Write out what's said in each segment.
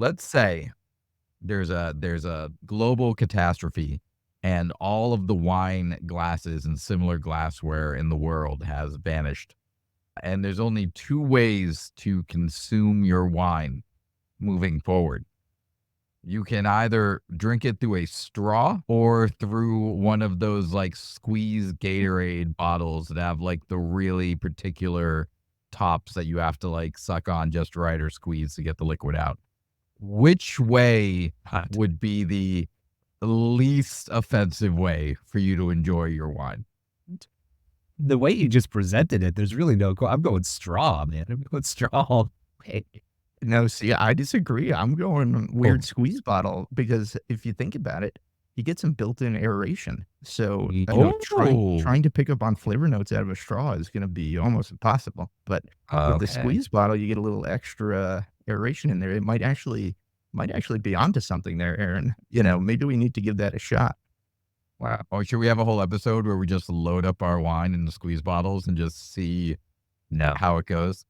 let's say there's a global catastrophe and all of the wine glasses and similar glassware in the world has vanished. And there's only two ways to consume your wine moving forward. You can either drink it through a straw or through one of those like squeeze Gatorade bottles that have like the really particular tops that you have to like suck on just right or squeeze to get the liquid out. Which way Hot. would be the least offensive way for you to enjoy your wine? The way you just presented it, there's really no. I'm going straw, man. I'm going straw. Hey, No, see, I disagree. I'm going weird squeeze bottle because if you think about it, you get some built-in aeration. So, trying to pick up on flavor notes out of a straw is going to be almost impossible. But with the squeeze bottle, you get a little extra aeration in there. It might actually be onto something there, Aaron. Maybe we need to give that a shot. Wow. Or should we have a whole episode where we just load up our wine in the squeeze bottles and just see how it goes?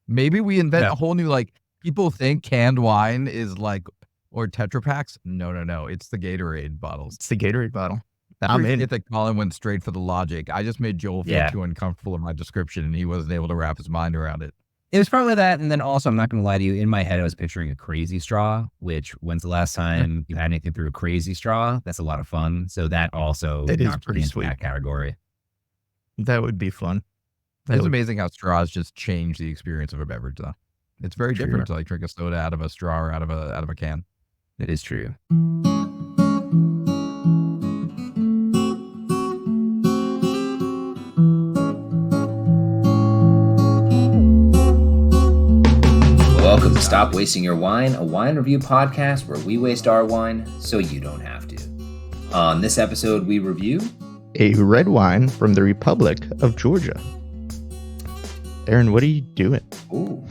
Maybe we invent a whole new, like, people think canned wine is like, or Tetra Packs. No. It's the Gatorade bottles. It's the Gatorade bottle. I forget that Colin went straight for the logic. I just made Joel feel too uncomfortable in my description, and he wasn't able to wrap his mind around it. It was probably that, and then also, I'm not going to lie to you, in my head, I was picturing a crazy straw, which, when's the last time you had anything through a crazy straw? That's a lot of fun. So that also is pretty sweet. That category. That would be fun. It's amazing how straws just change the experience of a beverage, though. It's very different to like drink a soda out of a straw or out of a can. It is true. Welcome to Stop Wasting Your Wine, a wine review podcast where we waste our wine so you don't have to. On this episode, we review a red wine from the Republic of Georgia. Aaron, what are you doing? Ooh.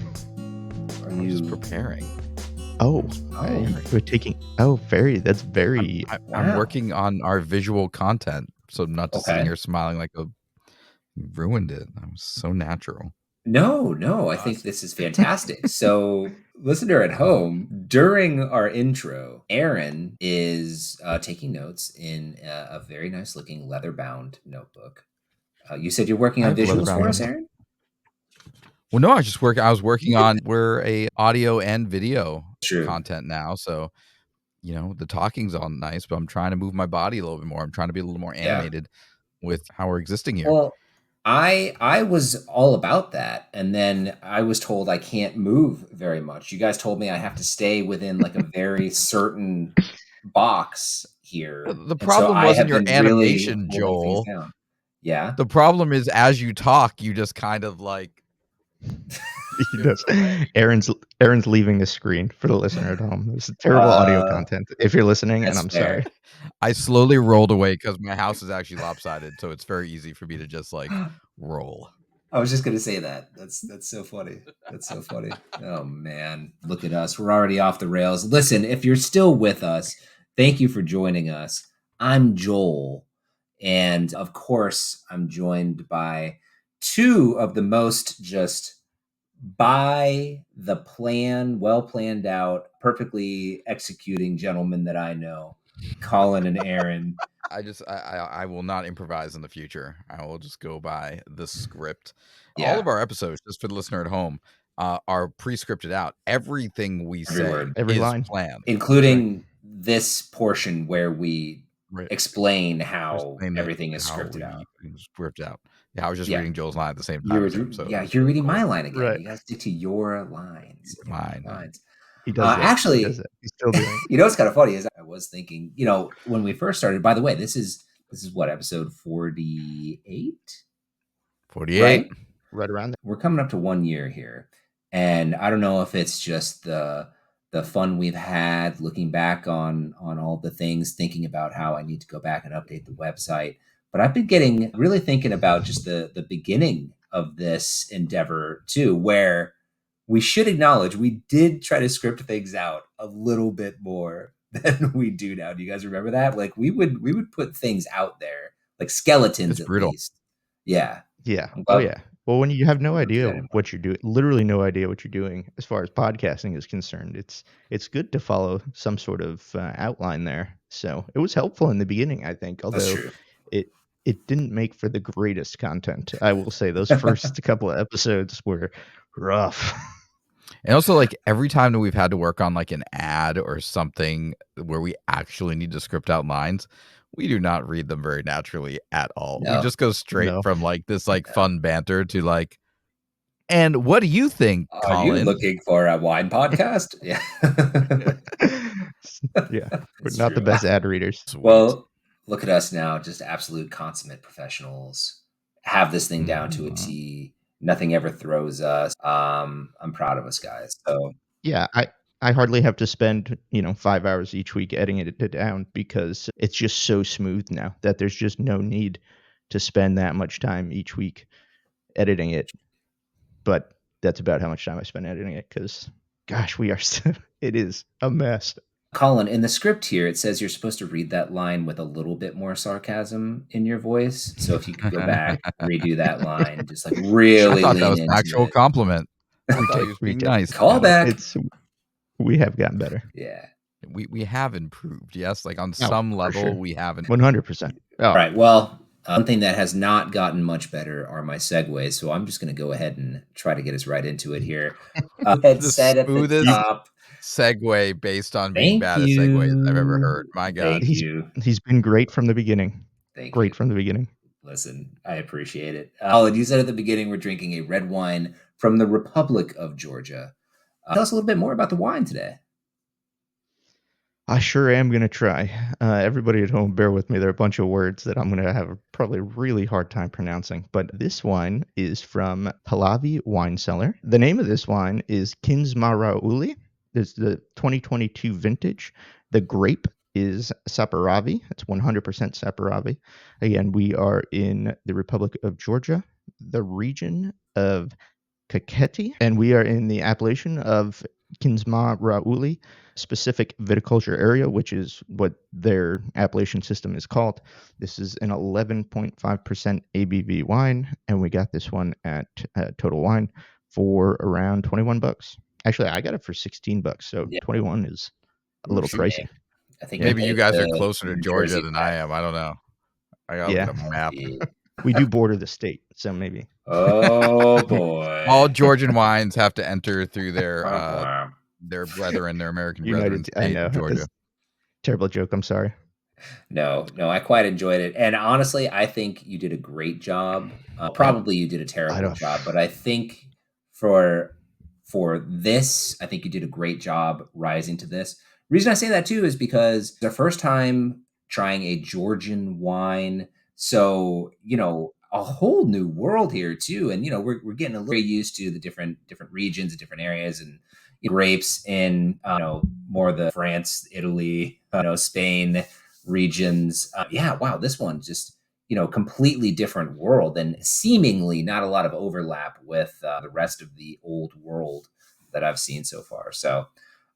Are you just preparing? We're taking. That's very. I'm working on our visual content, so not just sitting here smiling like you ruined it. That was so natural. No, I think this is fantastic. So, listener at home, during our intro, Aaron is taking notes in a very nice looking leather bound notebook. You said you're working on visuals for us, Aaron? Well, no, I was working on, we're a audio and video content now. So, the talking's all nice, but I'm trying to move my body a little bit more. I'm trying to be a little more animated with how we're existing here. Well, I was all about that. And then I was told I can't move very much. You guys told me I have to stay within like a very certain box here. The problem wasn't your animation, Joel. Yeah. The problem is as you talk, you just kind of like. He does. Aaron's leaving the screen for the listener at home. This is terrible audio content. If you're listening, and I'm sorry. I slowly rolled away because my house is actually lopsided, so it's very easy for me to just like roll. I was just gonna say that. That's so funny. That's so funny. Oh man, look at us. We're already off the rails. Listen, if you're still with us, thank you for joining us. I'm Joel, and of course, I'm joined by two of the most just by the plan, well planned out, perfectly executing gentlemen that I know, Colin and Aaron. I will not improvise in the future. I will just go by the script. Yeah. All of our episodes, just for the listener at home, are pre-scripted out. Everything we say, every line planned, including this portion where we explain how everything is scripted out. Yeah, I was just reading Joel's line at the same time. You're reading my line again. Right. You guys stick to your lines. Lines. He does actually, he's still doing it. You know what's kind of funny is I was thinking, when we first started, by the way, this is what, episode 48? 48. Right around there. We're coming up to 1 year here. And I don't know if it's just the fun we've had looking back on all the things, thinking about how I need to go back and update the website. But I've been really thinking about just the beginning of this endeavor too, where we should acknowledge we did try to script things out a little bit more than we do now. Do you guys remember that? Like we would put things out there, like skeletons at least. Yeah. Yeah. Well, when you have no We'll keep idea that in what you're doing, literally no idea what you're doing as far as podcasting is concerned, it's good to follow some sort of outline there. So it was helpful in the beginning, I think, That's although true. it it didn't make for the greatest content. I will say those first couple of episodes were rough. And also, like, every time that we've had to work on, like, an ad or something where we actually need to script out lines, we do not read them very naturally at all. We No, just go straight No. from, like, this, like, no. fun banter to, like, "And what do you think, Are you Colin?" looking for a wine podcast? Yeah. Yeah, we're It's not the true. best ad readers. Sweet. Well, look at us now, just absolute consummate professionals. Have this thing down to a Mhm. T. Nothing ever throws us. I'm proud of us guys. So Yeah, I hardly have to spend, 5 hours each week editing it down because it's just so smooth now that there's just no need to spend that much time each week editing it. But that's about how much time I spend editing it because, gosh, we are so it is a mess. Colin, in the script here, it says you're supposed to read that line with a little bit more sarcasm in your voice. So if you could go back, redo that line, just like I really thought that lean was an into actual it. compliment. I thought he Retake, was being retake. nice, Call man. back. It's we have gotten better. Yeah. We have improved, yes, like, on Oh, some for level, sure. we have improved. 100%. All Oh, right. Well, one thing that has not gotten much better are my segues. So I'm just going to go ahead and try to get us right into it here. It The said at the you smoothest top, segue based on being thank bad at segues I've ever heard. you. My god. Thank he's you. he's been great from the beginning. Thank you. Great from the beginning. Listen, I appreciate it. Colin, you said at the beginning we're drinking a red wine from the Republic of Georgia. Tell us a little bit more about the wine today. I sure am gonna try. Everybody at home, bear with me. There are a bunch of words that I'm gonna have a probably really hard time pronouncing. But this wine is from Pahlavi Wine Cellar. The name of this wine is Kindzmarauli. It's the 2022 vintage. The grape is Saperavi. It's 100% Saperavi. Again, we are in the Republic of Georgia, the region of Kakheti, and we are in the appellation of Kindzmarauli specific viticulture area, which is what their appellation system is called. This is an 11.5% ABV wine, and we got this one at Total Wine for around 21 bucks. Actually, I got it for 16 bucks, so Yeah. 21 is a Ooh, little shoot. pricey. I think you Yeah. Maybe you hit guys are the closer to New Georgia Jersey than I tax. am. I don't know. I gotta look at Yeah, a map. we do border the state, so maybe. Oh boy. All Georgian wines have to enter through Womp womp. their brethren, their American brethren United, I state know. of Georgia. It's a terrible joke. I'm sorry. No, I quite enjoyed it. And honestly, I think you did a great job. Probably you did a I terrible don't. job, but I think for this, I think you did a great job rising to this. Reason I say that too is because the first time trying a Georgian wine, so a whole new world here too. And we're getting a little used to the different regions and different areas and grapes in more the France, Italy, Spain regions. Yeah, wow, this one just completely different world and seemingly not a lot of overlap with the rest of the old world that I've seen so far. So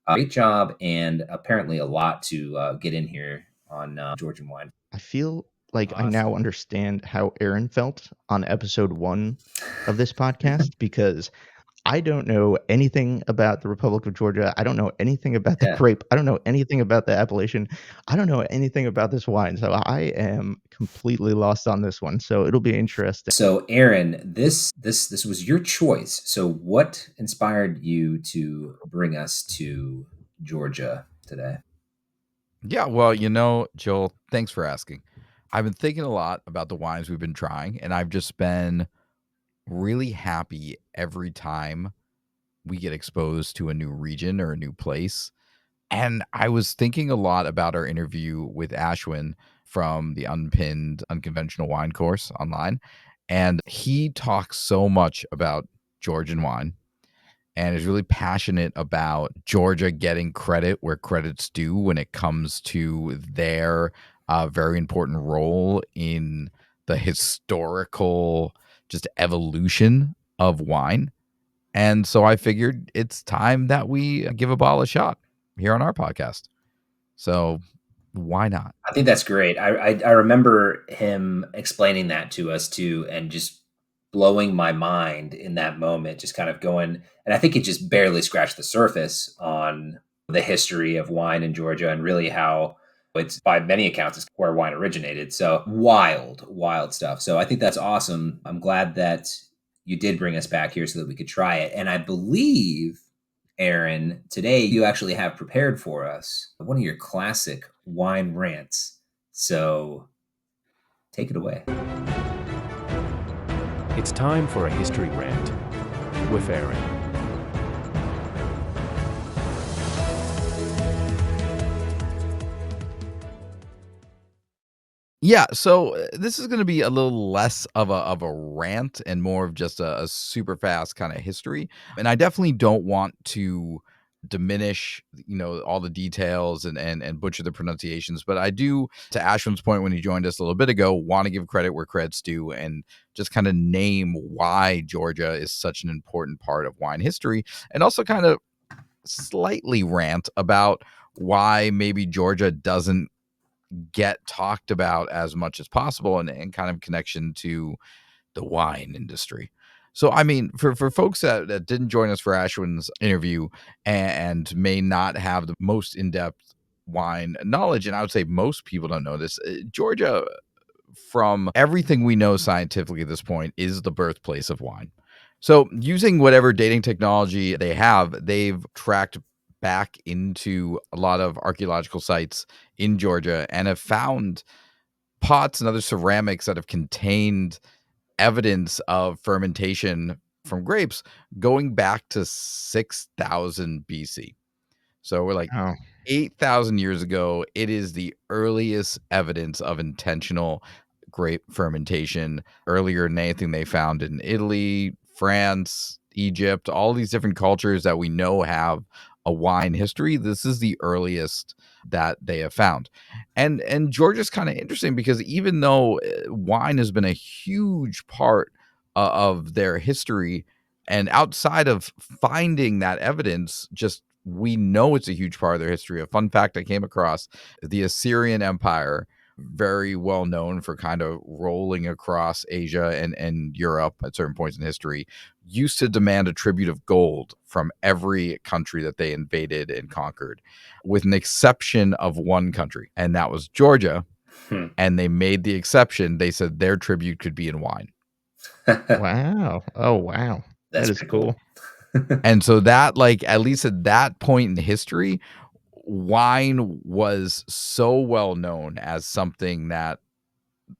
great job, and apparently a lot to get in here on Georgian wine. I feel like I Awesome. now understand how Aaron felt on episode 1 of this podcast because I don't know anything about the Republic of Georgia. I don't know anything about the Yeah. grape. I don't know anything about the appellation. I don't know anything about this wine. So I am completely lost on this one. So it'll be interesting. So Aaron, this was your choice. So what inspired you to bring us to Georgia today? Yeah, well, Joel, thanks for asking. I've been thinking a lot about the wines we've been trying, and I've just been really happy every time we get exposed to a new region or a new place. And I was thinking a lot about our interview with Ashwin from the Unpinned Unconventional Wine course online. And he talks so much about Georgian wine and is really passionate about Georgia getting credit where credit's due when it comes to their very important role in the historical just evolution of wine. And so I figured it's time that we give a bottle a shot here on our podcast. So why not? I think that's great. I remember him explaining that to us too, and just blowing my mind in that moment, just kind of going, and I think it just barely scratched the surface on the history of wine in Georgia and really how it's by many accounts is where wine originated. So wild, wild stuff. So I think that's awesome. I'm glad that you did bring us back here so that we could try it. And I believe, Aaron, today you actually have prepared for us one of your classic wine rants. So take it away. It's time for a history rant with Aaron. Yeah, so this is going to be a little less of a rant and more of just a super fast kind of history. And I definitely don't want to diminish, all the details and butcher the pronunciations, but I do, to Ashwin's point when he joined us a little bit ago, want to give credit where credit's due and just kind of name why Georgia is such an important part of wine history, and also kind of slightly rant about why maybe Georgia doesn't get talked about as much as possible, and kind of connection to the wine industry. So, I mean, for folks that didn't join us for Ashwin's interview and may not have the most in-depth wine knowledge, and I would say most people don't know this, Georgia, from everything we know scientifically at this point, is the birthplace of wine. So using whatever dating technology they have, they've tracked back into a lot of archaeological sites in Georgia and have found pots and other ceramics that have contained evidence of fermentation from grapes going back to 6,000 BC. So we're like Oh, 8,000 years ago. It is the earliest evidence of intentional grape fermentation, earlier than anything they found in Italy, France, Egypt, all these different cultures that we know have a wine history. This is the earliest that they have found. And Georgia's kind of interesting because even though wine has been a huge part of their history, and outside of finding that evidence, just we know it's a huge part of their history. A fun fact I came across: the Assyrian Empire, very well known for kind of rolling across Asia and Europe at certain points in history, used to demand a tribute of gold from every country that they invaded and conquered, with an exception of one country, and that was Georgia. And they made the exception. They said their tribute could be in wine. wow. Oh, wow. That That's is pretty cool. cool. And so that, like, at least at that point in history, wine was so well known as something that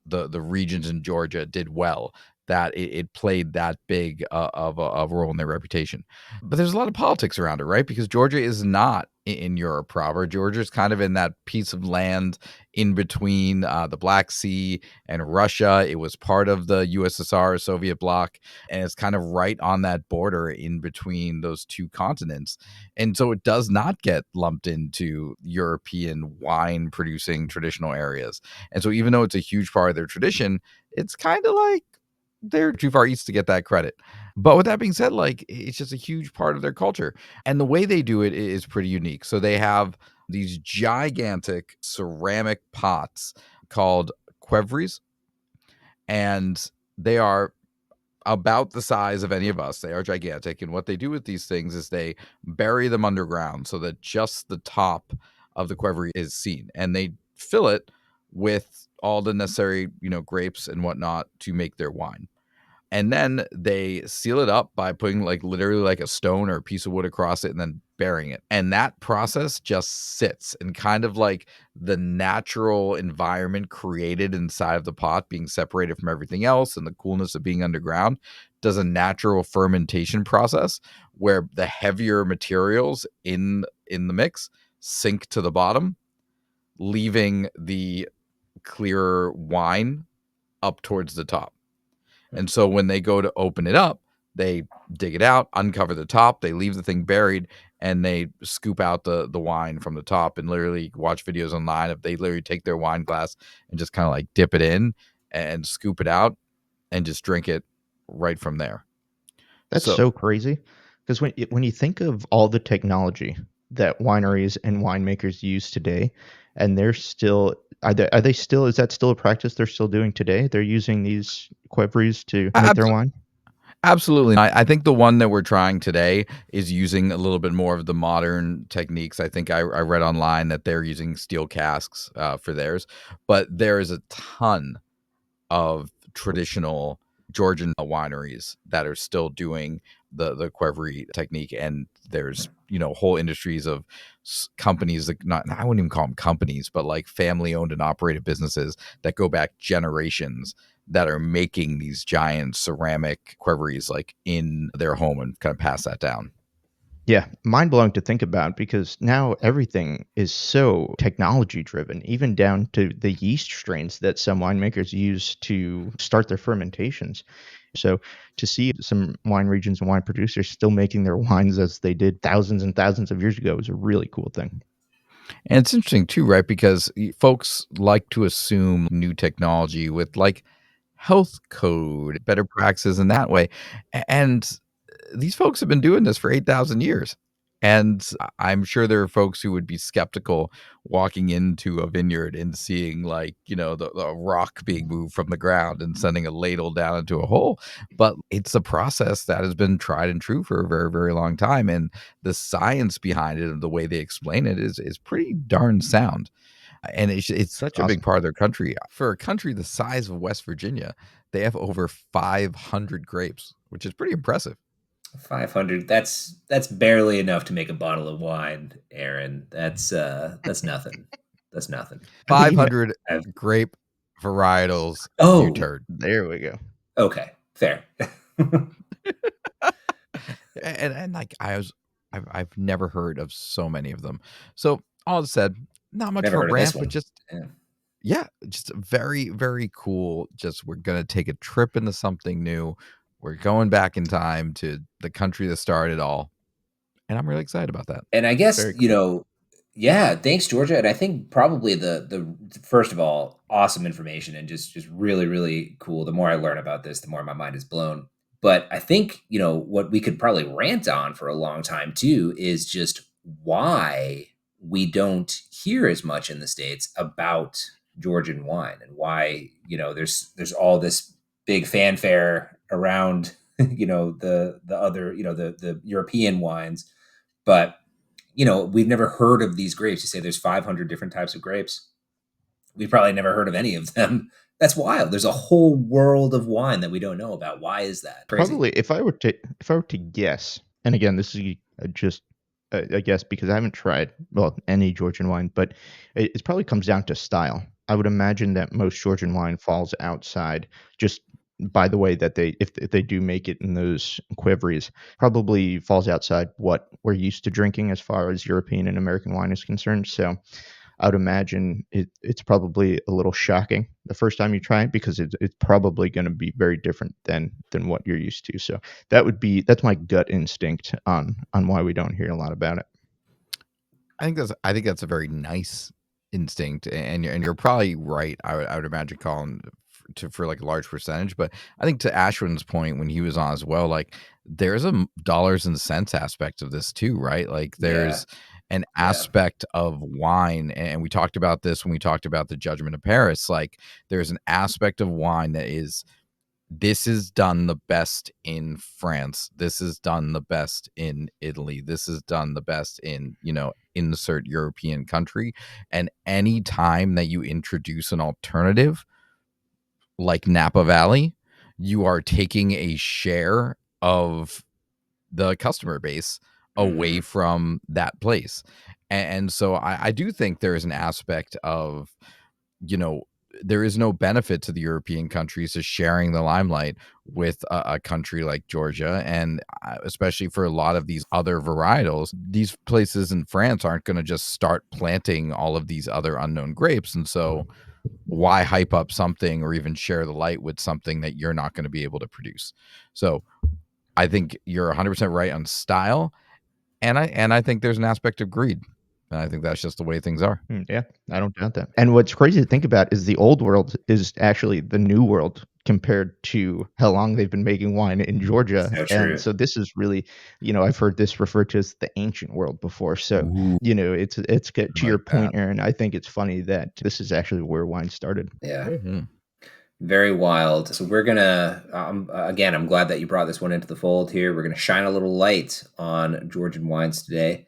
the regions in Georgia did well, that it played that big of a role in their reputation. But there's a lot of politics around it, right? Because Georgia is not in Europe proper. Georgia's kind of in that piece of land in between the Black Sea and Russia. It was part of the USSR, Soviet bloc, and it's kind of right on that border in between those two continents. And so it does not get lumped into European wine producing traditional areas. And so even though it's a huge part of their tradition, it's kind of like they're too far east to get that credit. But with that being said, like, it's just a huge part of their culture. And the way they do it is pretty unique. So they have these gigantic ceramic pots called quevries, and they are about the size of any of us. They are gigantic. And what they do with these things is they bury them underground so that just the top of the quevery is seen. And they fill it with all the necessary, grapes and whatnot to make their wine. And then they seal it up by putting like literally like a stone or a piece of wood across it and then burying it. And that process just sits, and kind of like the natural environment created inside of the pot being separated from everything else and the coolness of being underground does a natural fermentation process where the heavier materials in the mix sink to the bottom, leaving the clearer wine up towards the top. And so when they go to open it up, they dig it out, uncover the top, they leave the thing buried, and they scoop out the wine from the top. And literally watch videos online of they literally take their wine glass and just kind of like dip it in and scoop it out and just drink it right from there. That's So so crazy. Because when you think of all the technology that wineries and winemakers use today, and they're still are they still is that still a practice they're still doing today? They're using these quevries to make their absolutely. wine? Absolutely. I think the one that we're trying today is using a little bit more of the modern techniques. I think I read online that they're using steel casks for theirs, but there is a ton of traditional Georgian wineries that are still doing the Qvevri technique, and there's whole industries of companies that not I wouldn't even call them companies, but like family owned and operated businesses that go back generations that are making these giant ceramic Qvevris like in their home and kind of pass that down. Yeah, mind blowing to think about because now everything is so technology driven, even down to the yeast strains that some winemakers use to start their fermentations. So to see some wine regions and wine producers still making their wines as they did thousands and thousands of years ago is a really cool thing. And it's interesting too, right? Because folks like to assume new technology with like health code, better practices in that way. And these folks have been doing this for 8,000 years. And I'm sure there are folks who would be skeptical walking into a vineyard and seeing like, the rock being moved from the ground and sending a ladle down into a hole. But it's a process that has been tried and true for a very, very long time. And the science behind it and the way they explain it is pretty darn sound. And it's such a big Awesome. part of their country. For a country the size of West Virginia, they have over 500 grapes, which is pretty impressive. 500. That's barely enough to make a bottle of wine, Aaron. That's nothing. That's nothing. I think even 500 I've, grape varietals, you oh, turd. there we go. okay, fair. And like I've never heard of so many of them. So all said, not much Never of a heard of this rant, but one. just Yeah. yeah, just very, very cool. Just we're gonna take a trip into something new. We're going back in time to the country that started it all. And I'm really excited about that. And I guess, Very cool. yeah, thanks, Georgia. And I think probably the first of all, awesome information and just really, really cool. The more I learn about this, the more my mind is blown. But I think, what we could probably rant on for a long time too is just why we don't hear as much in the States about Georgian wine and why, there's all this big fanfare around, the other, the European wines. But we've never heard of these grapes. You say there's 500 different types of grapes. We've probably never heard of any of them. That's wild. There's a whole world of wine that we don't know about. Why is that? Crazy. Probably if I were to guess, and again, this is just a guess because I haven't tried any Georgian wine, but it probably comes down to style. I would imagine that most Georgian wine falls outside just by the way that if they do make it in those quiveries, probably falls outside what we're used to drinking as far as European and American wine is concerned. So I would imagine it's probably a little shocking the first time you try it because it's probably going to be very different than what you're used to. So that's my gut instinct on why we don't hear a lot about it. I think that's a very nice instinct, and you're probably right. I would imagine Colin for like a large percentage, but I think to Ashwin's point when he was on as well, like there's a dollars and cents aspect of this too, right? Like Yeah. there's an Yeah. aspect of wine, and we talked about this when we talked about the Judgment of Paris. Like there's an aspect of wine that is this is done the best in France. This is done the best in Italy. This is done the best in, insert European country. And any time that you introduce an alternative like Napa Valley, you are taking a share of the customer base away Hmm. from that place. And so I do think there is an aspect of, you know, there is no benefit to the European countries to sharing the limelight with a country like Georgia. And especially for a lot of these other varietals, these places in France aren't going to just start planting all of these other unknown grapes. And so why hype up something or even share the light with something that you're not going to be able to produce? So I think you're 100% right on style. And I think there's an aspect of greed. And I think that's just the way things are. Yeah, I don't doubt that. And what's crazy to think about is the old world is actually the new world compared to how long they've been making wine in Georgia. So And true. so this is really, I've heard this referred to as the ancient world before. So, Ooh, it's I to your like that. point, Aaron. I think it's funny that this is actually where wine started. Yeah. Mhm. Very wild. So we're gonna again, I'm glad that you brought this one into the fold here. We're gonna shine a little light on Georgian wines today.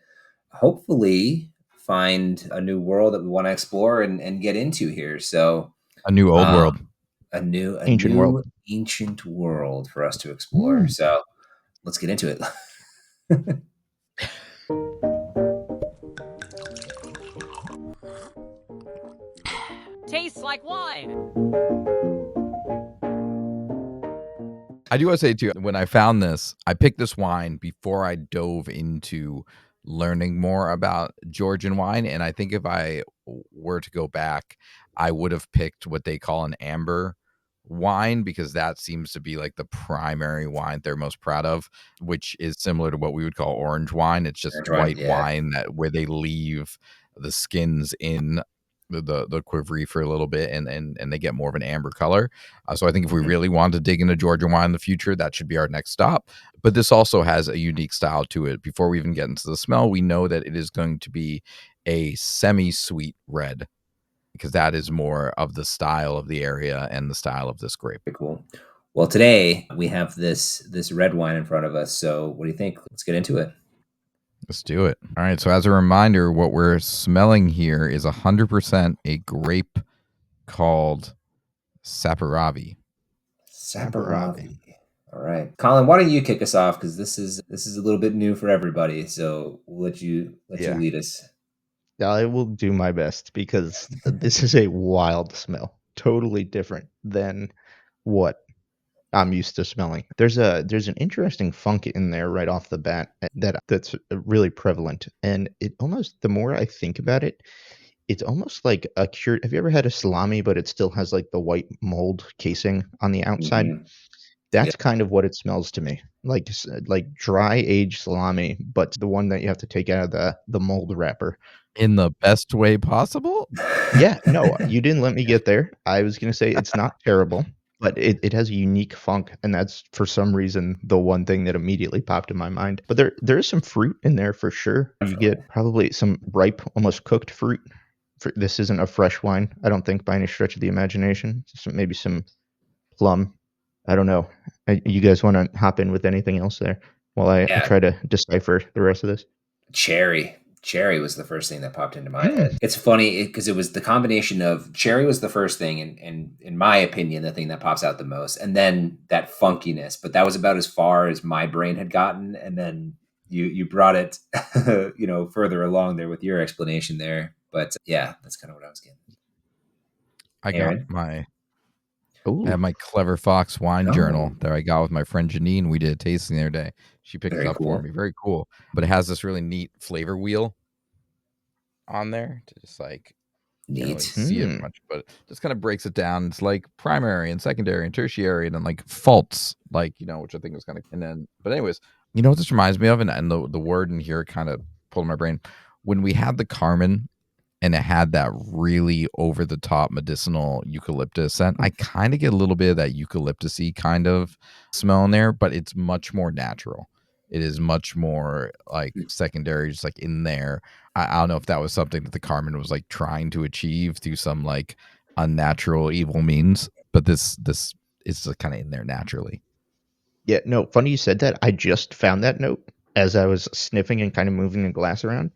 Hopefully find a new world that we want to explore and get into here. So A new old world. A new Ancient world. ancient world for us to explore. So let's get into it. Tastes like wine. I do want to say too, when I found this, I picked this wine before I dove into learning more about Georgian wine. And I think if I were to go back, I would have picked what they call an amber wine, because that seems to be like the primary wine they're most proud of, which is similar to what we would call orange wine. It's just Orange wine, white yeah. wine that where they leave the skins in the quivery for a little bit, and they get more of an amber color. So I think if we really want to dig into Georgian wine in the future, that should be our next stop. But this also has a unique style to it. Before we even get into the smell, we know that it is going to be a semi-sweet red, because that is more of the style of the area and the style of this grape. Very cool. Well, today we have this red wine in front of us. So what do you think? Let's get into it. Let's do it. All right. So as a reminder, what we're smelling here is 100% a grape called Saperavi. Saperavi. All right, Colin, why don't you kick us off, because this is a little bit new for everybody. So we'll let you lead us. I will do my best, because this is a wild smell, totally different than what I'm used to smelling. There's an interesting funk in there right off the bat that's really prevalent, and it almost, the more I think about it, it's almost like a cured. Have you ever had a salami, but it still has like the white mold casing on the outside? Mhm. That's kind of what it smells to me, like dry aged salami, but the one that you have to take out of the mold wrapper. In the best way possible? Yeah, no, you didn't let me get there. I was gonna say it's not terrible, but it has a unique funk, and that's for some reason the one thing that immediately popped in my mind. But there is some fruit in there for sure. You get probably some ripe, almost cooked fruit. This isn't a fresh wine, I don't think, by any stretch of the imagination. Maybe some plum. I don't know. You guys want to hop in with anything else there while I Yeah, try to decipher the rest of this? cherry was the first thing that popped into my head. It's funny because it was the combination of cherry was the first thing, and in my opinion, the thing that pops out the most, and then that funkiness. But that was about as far as my brain had gotten, and then you brought it, further along there with your explanation there. But yeah, that's kind of what I was getting. I Aaron? have my Clever Fox wine journal Oh, that I got with my friend Janine. We did a tasting the other day. She picked it very up for cool. me. Very cool. But it has this really neat flavor wheel on there to just like, can't really Neat. see it much, but it just kind of breaks it down. It's like primary and secondary and tertiary, and then like faults, like, which I think is kind of, and then, but anyways, what this reminds me of, and the word in here kind of pulled my brain. When we had the Carmen and it had that really over the top medicinal eucalyptus scent, I kind of get a little bit of that eucalyptusy kind of smell in there, but it's much more natural. It is much more like secondary, just like in there. I don't know if that was something that the Carmen was like trying to achieve through some like unnatural evil means, but this is just kind of in there naturally. Yeah, no, funny you said that. I just found that note as I was sniffing and kind of moving the glass around,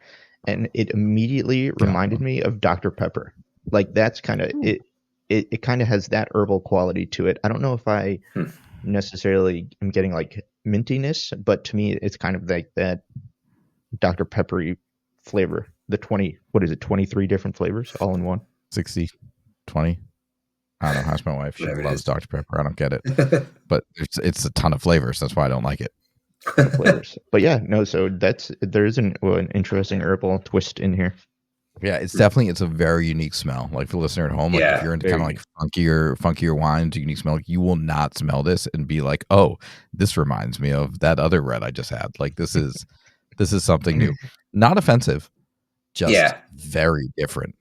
and it immediately reminded me of Dr. Pepper. Like that's kind of it. It kind of has that herbal quality to it. I don't know if I Hmm. necessarily am getting like mintiness, but to me, it's kind of like that Dr. Peppery flavor. The 20, what is it, 23 different flavors all in one? 60, 20. I don't know. How's my wife? She Whatever it loves is. Dr. Pepper. I don't get it, but it's a ton of flavors. That's why I don't like it. The flavors. But yeah, no, so there is an interesting herbal twist in here. Yeah, it's a very unique smell. Like for the listener at home, like if Yeah, you're into very kind of like funkier wines, unique smell, like you will not smell this and be like, oh, this reminds me of that other red I just had. Like this is something new. Not offensive, just yeah. very different.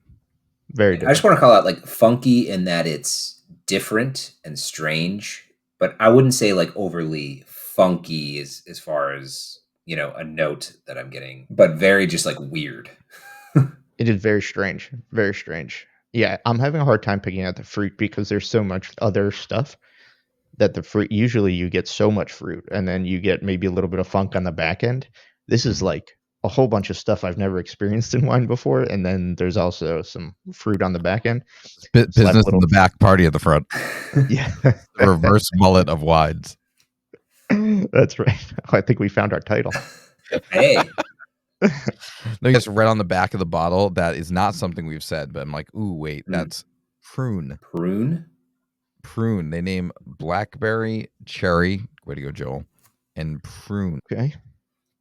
Very I just different. want to call out like funky in that it's different and strange, but I wouldn't say like overly funky as far as, a note that I'm getting, but very just like weird. It is very strange. Very strange. Yeah, I'm having a hard time picking out the fruit because there's so much other stuff that the fruit usually you get so much fruit and then you get maybe a little bit of funk on the back end. This is like a whole bunch of stuff I've never experienced in wine before, and then there's also some fruit on the back end. Slap a Business in little the back, party at the front. Yeah. The reverse mullet of wines. That's right. I think we found our title. Hey, No, yes, right on the back of the bottle. That is not something we've said, but I'm like, ooh, wait, that's prune. prune. Prune. They name blackberry, cherry. Way to go, Joel. And prune. Okay.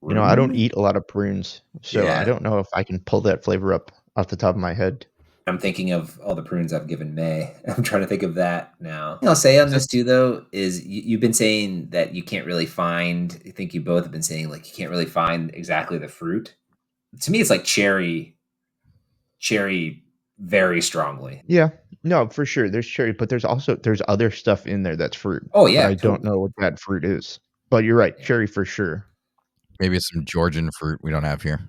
You know, I don't eat a lot of prunes, so I Yeah. don't know if I can pull that flavor up off the top of my head. I'm thinking of all the prunes I've given May. I'm trying to think of that now. I'll say on this too, though, is you've been saying that you can't really find. I think you both have been saying like you can't really find exactly the fruit. To me, it's like cherry very strongly. Yeah. No, for sure. There's cherry, but there's other stuff in there that's fruit. Oh But yeah, I don't totally. know what that fruit is. But you're right, Yeah. cherry for sure. Maybe it's some Georgian fruit we don't have here.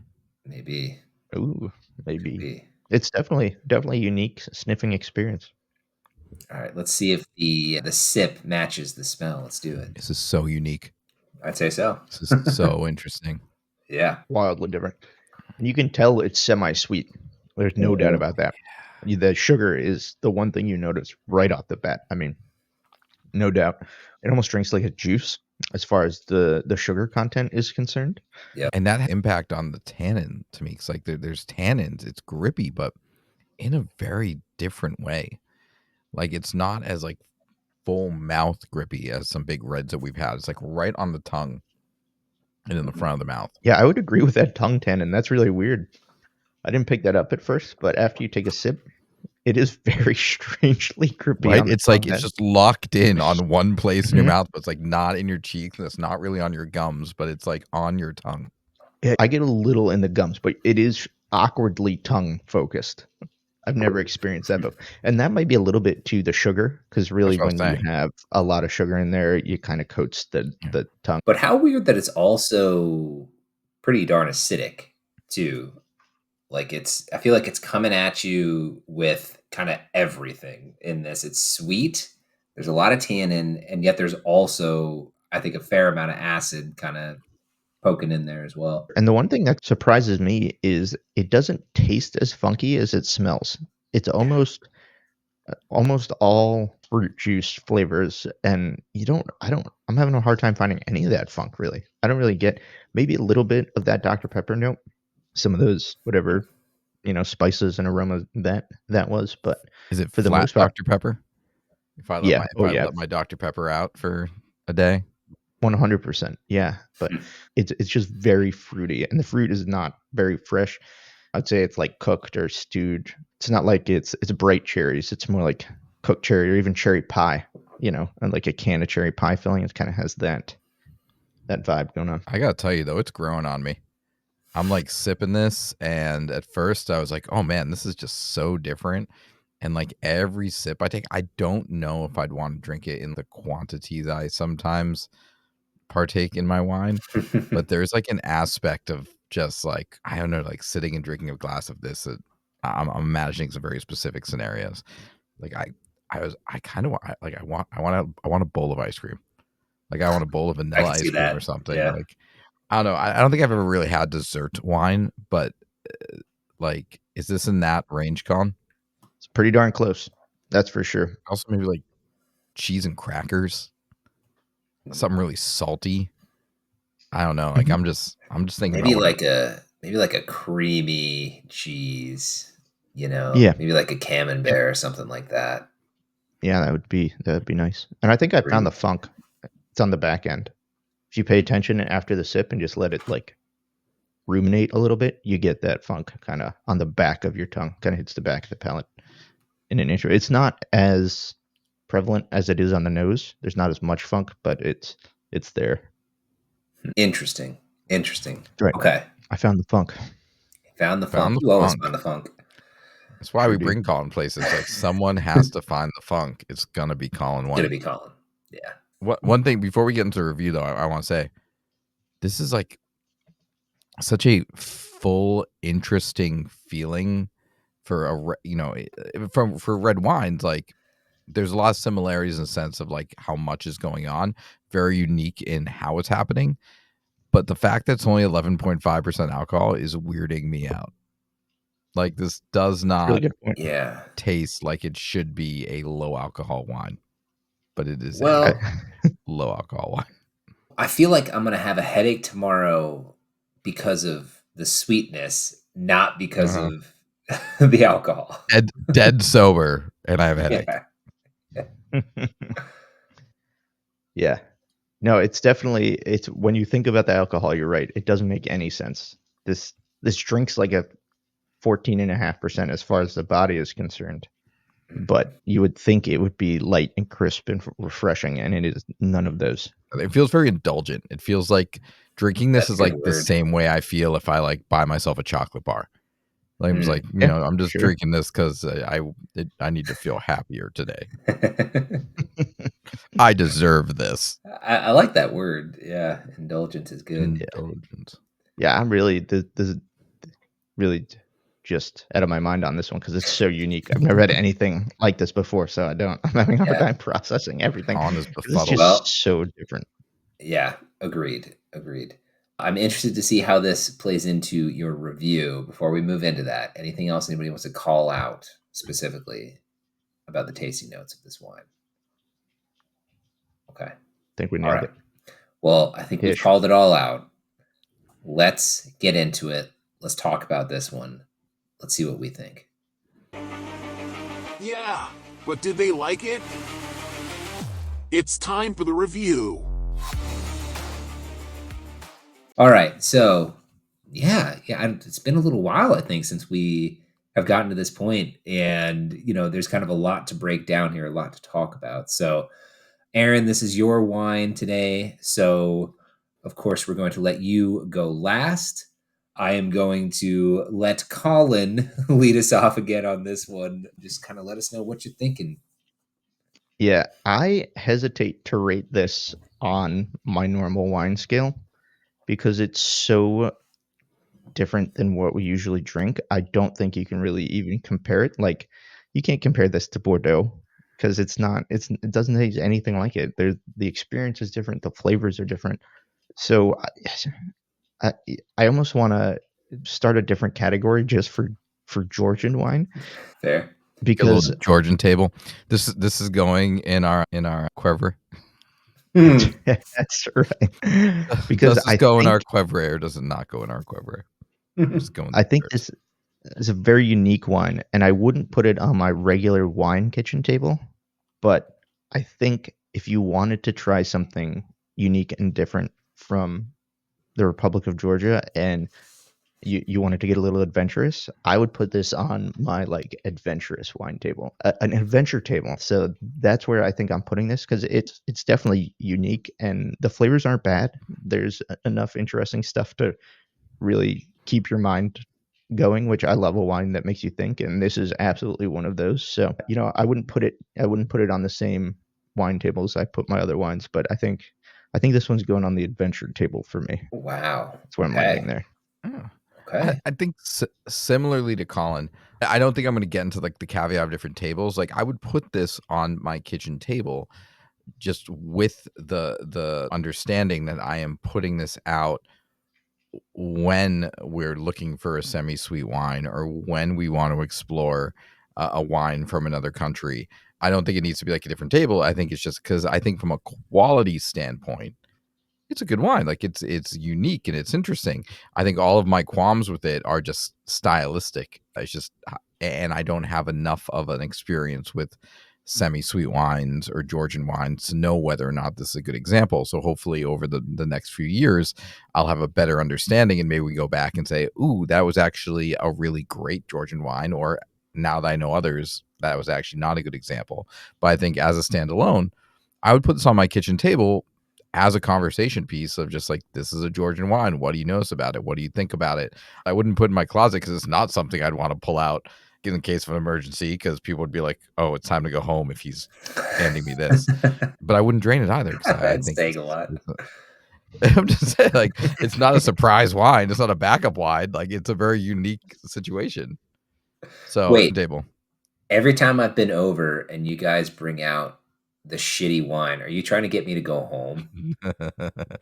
Maybe. Ooh, maybe. Maybe. It's definitely unique sniffing experience. All right, let's see if the sip matches the smell. Let's do it. This is so unique. I'd say so. This is so interesting. Yeah. Wildly different. And you can tell it's semi-sweet. There's no doubt about that. The sugar is the one thing you notice right off the bat. I mean, no doubt. It almost drinks like a juice as far as the sugar content is concerned. Yeah. And that impact on the tannin to me, it's like there's tannins. It's grippy, but in a very different way. Like it's not as like full mouth grippy as some big reds that we've had. It's like right on the tongue and in the front of the mouth. Yeah, I would agree with that tongue tannin. That's really weird. I didn't pick that up at first, but after you take a sip, it is very strangely grippy. Right? On the It's like tongue it's then. just locked in on one place in your Mhm. mouth, but it's like not in your cheeks and it's not really on your gums, but it's like on your tongue. Yeah, I get a little in the gums, but it is awkwardly tongue focused. I've never experienced that before. And that might be a little bit to the sugar, because really That's what I was when you saying. have a lot of sugar in there, it kind of coats the tongue. But how weird that it's also pretty darn acidic too. Like I feel like it's coming at you with kind of everything in this. It's sweet. There's a lot of tannin, and yet there's also, I think, a fair amount of acid kind of poking in there as well. And the one thing that surprises me is it doesn't taste as funky as it smells. It's almost all fruit juice flavors, and I'm having a hard time finding any of that funk really. I don't really get maybe a little bit of that Dr. Pepper note, some of those whatever, spices and aromas that was, but Is it for the flat most part, Dr. Pepper? If I yeah. Oh yeah. let my Dr. Pepper out for a day. 100%. Yeah, but it's just very fruity, and the fruit is not very fresh. I'd say it's like cooked or stewed. It's not like it's bright cherries. It's more like cooked cherry or even cherry pie, and like a can of cherry pie filling. It kind of has that vibe going on. I gotta tell you though, it's growing on me. I'm like sipping this, and at first I was like, oh man, this is just so different. And like every sip I take, I don't know if I'd want to drink it in the quantity that I sometimes partake in my wine. But there's like an aspect of just like, I don't know, like sitting and drinking a glass of this. I'm imagining some very specific scenarios. Like I kind of I want a bowl of ice cream. Like I want a bowl of I vanilla can see ice cream or that. something. Yeah. Like I don't know. I don't think I've ever really had dessert wine, but like, is this in that range, Colin? It's pretty darn close. That's for sure. Also, maybe like cheese and crackers, something really salty. I don't know. Like I'm just thinking Maybe about what like a creamy cheese, Yeah. maybe like a camembert or something like that. Yeah, that would be nice. And I think I found the funk. It's on the back end. If you pay attention after the sip and just let it like ruminate a little bit, you get that funk kind of on the back of your tongue, kind of hits the back of the palate in an intro. It's not as prevalent as it is on the nose. There's not as much funk, but it's there. Interesting. Right. Okay. I found the funk. Found the Found funk. the You always funk. found the funk. That's why Sure we do. bring Colin places. Like someone has to find the funk. It's gonna be Colin Gonna one. be Colin. Yeah. One thing before we get into the review though, I want to say this is like such a full, interesting feeling for for red wines, like there's a lot of similarities in the sense of like how much is going on, very unique in how it's happening. But the fact that it's only 11.5% alcohol is weirding me out. Like this does not Really good point. taste like it should be a low alcohol wine, but it is Well, a low alcohol wine. I feel like I'm gonna have a headache tomorrow because of the sweetness, not because of the alcohol. Dead sober, and I have a headache. Yeah. No, it's definitely when you think about the alcohol, you're right. It doesn't make any sense. This drink's like a 14.5% as far as the body is concerned. But you would think it would be light and crisp and refreshing, and it is none of those. It feels very indulgent. It feels like drinking this is like the word. same way I feel if I like buy myself a chocolate bar. Like I'm just like, I'm just drinking this because I need to feel happier today. I deserve this. I like that word. Yeah, indulgence is good. Indulgence. Yeah, I'm really this is really just out of my mind on this one because it's so unique. I've never had anything like this before, so I'm having a hard time processing everything. It's It's just so different. Yeah, agreed. I'm interested to see how this plays into your review. Before we move into that, anything else anybody wants to call out specifically about the tasting notes of this wine? Okay. I think we nailed it. Well, I think we've called it all out. Let's get into it. Let's talk about this one. Let's see what we think. Yeah, but did they like it? It's time for the review. All right, so yeah, it's been a little while, I think, since we have gotten to this point, and there's kind of a lot to break down here, a lot to talk about. So, Aaron, this is your wine today, so of course we're going to let you go last. I am going to let Colin lead us off again on this one. Just kind of let us know what you're thinking. Yeah, I hesitate to rate this on my normal wine scale because it's so different than what we usually drink. I don't think you can really even compare it. Like, you can't compare this to Bordeaux because it doesn't taste anything like it. The experience is different, the flavors are different. So I almost want to start a different category just for Georgian wine. Fair. Because Georgian table. This is going in our Quiver. That's right. Because does this go in our Quiver or does it not go in our Quiver? I think this is a very unique wine, and I wouldn't put it on my regular wine kitchen table. But I think if you wanted to try something unique and different from the Republic of Georgia and you wanted to get a little adventurous, I would put this on my like adventurous wine table, an adventure table. So that's where I think I'm putting this because it's definitely unique and the flavors aren't bad. There's enough interesting stuff to really keep your mind going, which I love a wine that makes you think, and this is absolutely one of those. So I wouldn't put it on the same wine table as I put my other wines, but I think this one's going on the adventure table for me. Wow, that's where I'm landing there. Oh. Okay. I think similarly to Colin, I don't think I'm going to get into like the caveat of different tables. Like I would put this on my kitchen table just with the understanding that I am putting this out when we're looking for a semi-sweet wine or when we want to explore a wine from another country. I don't think it needs to be like a different table. I think it's just because I think from a quality standpoint, it's a good wine. Like it's unique and it's interesting. I think all of my qualms with it are just stylistic. And I don't have enough of an experience with semi-sweet wines or Georgian wines to know whether or not this is a good example. So hopefully over the next few years, I'll have a better understanding and maybe we go back and say, ooh, that was actually a really great Georgian wine. Or now that I know others, that was actually not a good example. But I think as a standalone, I would put this on my kitchen table as a conversation piece of just like, this is a Georgian wine. What do you notice about it? What do you think about it? I wouldn't put it in my closet because it's not something I'd want to pull out in case of an emergency because people would be like, oh, it's time to go home if he's handing me this. But I wouldn't drain it either because I think saying a lot. I'm just saying, like, it's not a surprise wine. It's not a backup wine. Like, it's a very unique situation. So Wait. table. Every time I've been over and you guys bring out the shitty wine, are you trying to get me to go home?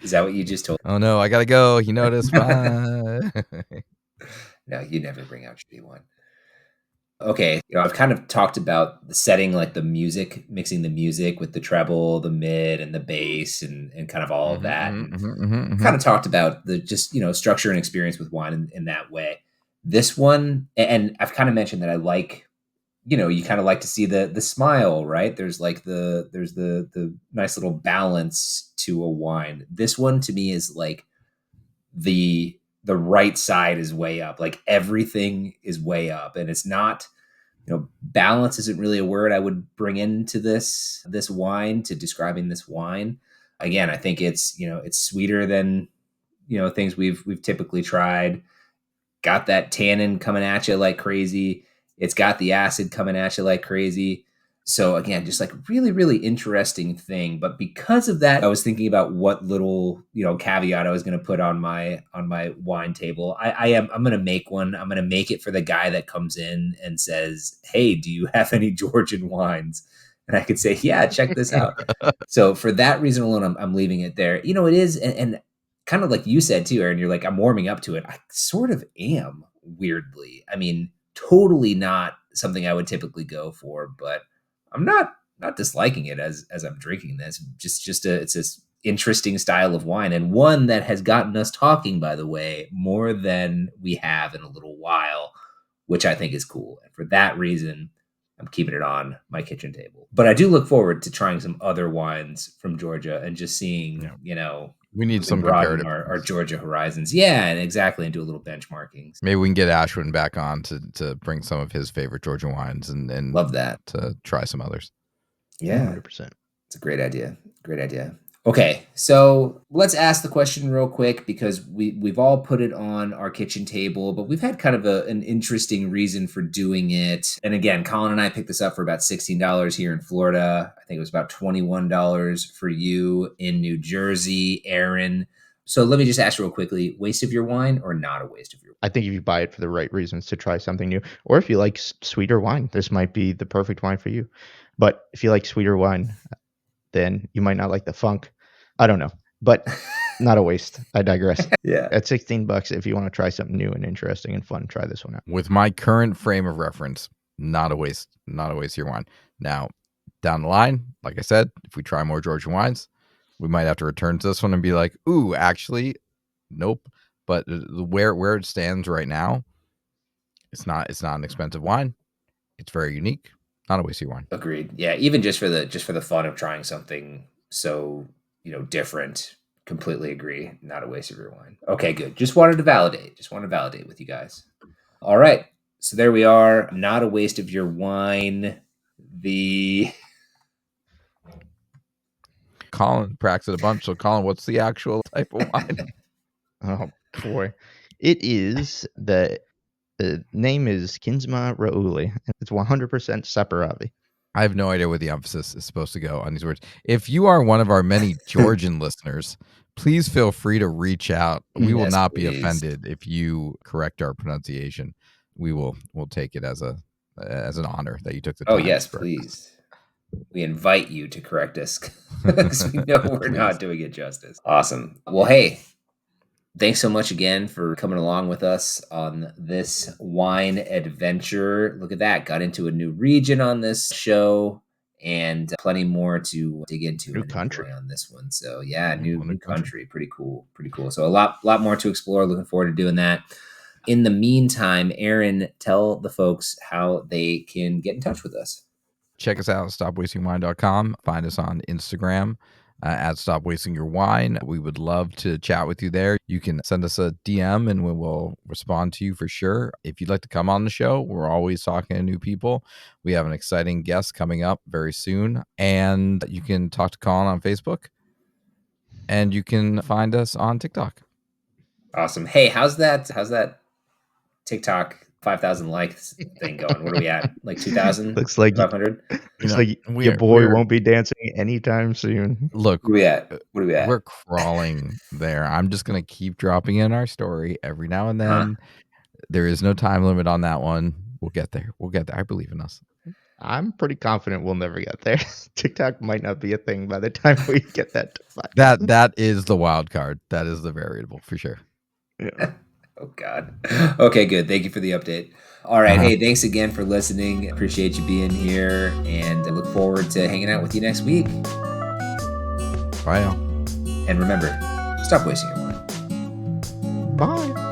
Is that what you just told Oh no, I gotta go. He noticed. Bye. No, you never bring out shitty wine. Okay, I've kind of talked about the setting, like the music, mixing the music with the treble, the mid, and the bass, and kind of all of that, and kind of talked about the just structure and experience with wine in that way. This one, and I've kind of mentioned that I like, you kind of like to see the smile, right? There's the nice little balance to a wine. This one to me is like the right side is way up, like everything is way up, and it's not, balance isn't really a word I would bring into this wine to describing this wine. Again, I think it's sweeter than things we've typically tried. Got that tannin coming at you like crazy. It's got the acid coming at you like crazy. So again, just like really, really interesting thing. But because of that, I was thinking about what little, caveat I was going to put on my wine table. I'm going to make one. I'm going to make it for the guy that comes in and says, "Hey, do you have any Georgian wines?" And I could say, "Yeah, check this out." So for that reason alone, I'm leaving it there. It is, and kind of like you said too, Aaron, you're like, I'm warming up to it. I sort of am, weirdly. I mean, totally not something I would typically go for, but I'm not disliking it as I'm drinking this. It's this interesting style of wine, and one that has gotten us talking, by the way, more than we have in a little while, which I think is cool. And for that reason, I'm keeping it on my kitchen table. But I do look forward to trying some other wines from Georgia and just seeing, we need some broaden comparative our Georgia horizons. Yeah, and exactly, and do a little benchmarking. Maybe we can get Ashwin back on to bring some of his favorite Georgian wines and love that to try some others. Yeah, 100%. It's a great idea. Great idea. Okay, so let's ask the question real quick because we've all put it on our kitchen table, but we've had kind of an interesting reason for doing it. And again, Colin and I picked this up for about $16 here in Florida. I think it was about $21 for you in New Jersey, Aaron. So let me just ask real quickly, waste of your wine or not a waste of your wine? I think if you buy it for the right reasons to try something new, or if you like sweeter wine, this might be the perfect wine for you. But if you like sweeter wine, then you might not like the funk. I don't know, but not a waste. I digress. Yeah. At $16, if you want to try something new and interesting and fun, try this one out. With my current frame of reference, not a waste of your wine. Now, down the line, like I said, if we try more Georgian wines, we might have to return to this one and be like, ooh, actually, nope. But where it stands right now, it's not an expensive wine. It's very unique. Not a waste of your wine. Agreed. Yeah, even just for the fun of trying something so different. Completely agree. Not a waste of your wine. Okay, good. Just wanted to validate. With you guys. All right. So there we are. Not a waste of your wine. Colin practiced a bunch. So Colin, what's the actual type of wine? Oh boy, it is the name is Kindzmarauli. It's 100% Saperavi. I have no idea where the emphasis is supposed to go on these words. If you are one of our many Georgian listeners, please feel free to reach out. We will not be offended if you correct our pronunciation. We'll take it as an honor that you took the time. Oh yes, please. We invite you to correct us because we know we're not doing it justice. Awesome. Well, hey, thanks so much again for coming along with us on this wine adventure. Look at that. Got into a new region on this show and plenty more to dig into New country on this one. So yeah, new country. Pretty cool. So a lot more to explore. Looking forward to doing that. In the meantime, Aaron, tell the folks how they can get in touch with us. Check us out at stopwastingwine.com. Find us on Instagram at Stop Wasting Your Wine. We would love to chat with you there. You can send us a DM and we will respond to you for sure. If you'd like to come on the show, we're always talking to new people. We have an exciting guest coming up very soon. And you can talk to Colin on Facebook. And you can find us on TikTok. Awesome. Hey, how's that TikTok 5,000 likes thing going? What are we at? Like 2,000? Looks like 500? Looks like your boy won't be dancing anytime soon. Look, what are we at? We're crawling there. I'm just going to keep dropping in our story every now and then. There is no time limit on that one. We'll get there. We'll get there. I believe in us. I'm pretty confident we'll never get there. TikTok might not be a thing by the time we get that to 5,000. That is the wild card. That is the variable for sure. Yeah. Oh, God. Okay, good. Thank you for the update. All right. Hey, thanks again for listening. Appreciate you being here, and I look forward to hanging out with you next week. Bye, y'all. And remember, stop wasting your wine. Bye.